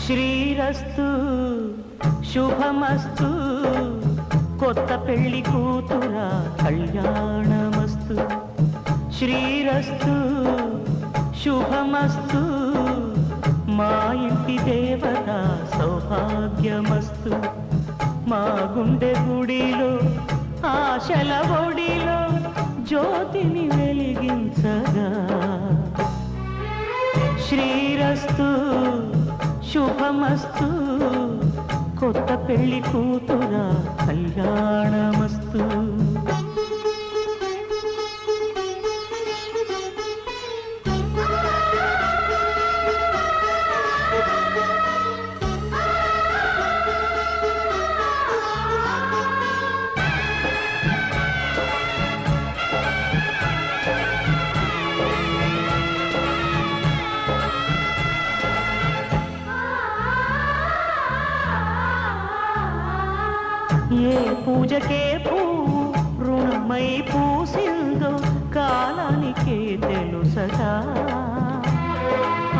శ్రీరస్తు శుభమస్తు కొత్త పెళ్లి కూతురా కళ్యాణమస్తు శ్రీరస్తు శుభమస్తు మా ఇంటి దేవత సౌభాగ్యమస్తు మా గుండె గుడిలో ఆశల ఒడిలో జ్యోతిని వెలిగించగా శ్రీరస్తు శుభమస్తు కొత్త పెళ్లి కూతురా కళ్యాణమస్తు ఏ పూజకే పువ్వు రుణమై పూసిందో కాలానికే తెలుసగా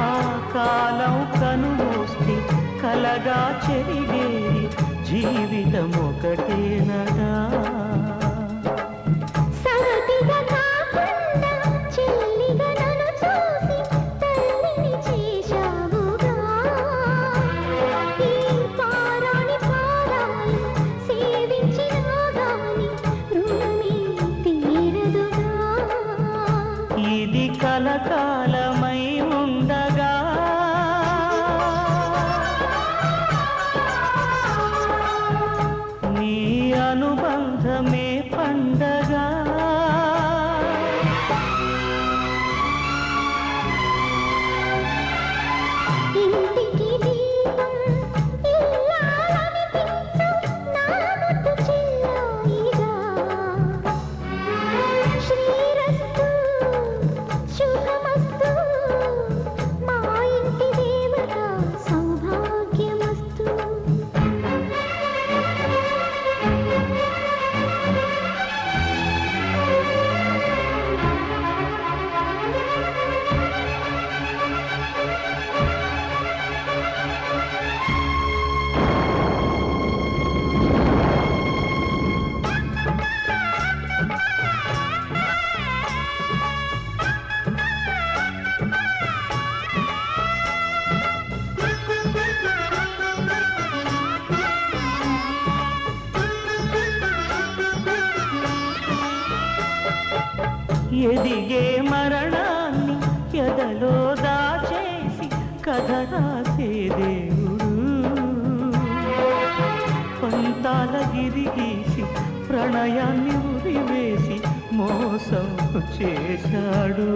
ఆ కాలం కనుమూస్తే కలగా చెరిగేది జీవితం ఒకటేనగా ఇది కలకాలమై ఉండగా నీ అనుబంధమే పండగా ఇంటికి దీపం ఇల్లాలనిపించు నా ముద్దు చిన్నోయిగా శ్రీరస్తు శుభమస్తు మా ఇంటి దేవత సౌభాగ్యమస్తు ఎదిగే మరణాన్ని ఎదలో దాచేసి కథ రాసే దేవుడు పంతాల గిరిగీసి ప్రణయాన్ని ఉరివేసి మోసం చేశాడు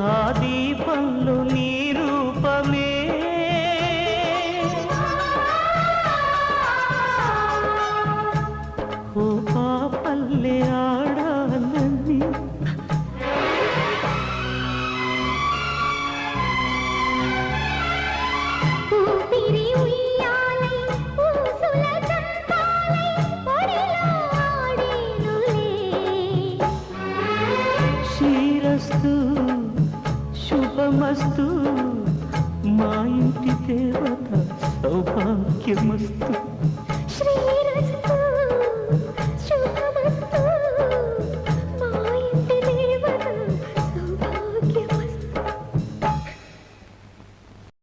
ఆ దీపంలో నీ రూపమే ఓ పాపల్లె ఆడాలని ఊపిరి ఉయ్యాలై ఊసుల చంపాలై ఒడిలో ఆడేనులే శ్రీరస్తు శుభమస్తు మా ఇంటి దేవత సౌభాగ్యమస్తు శ్రీరస్తు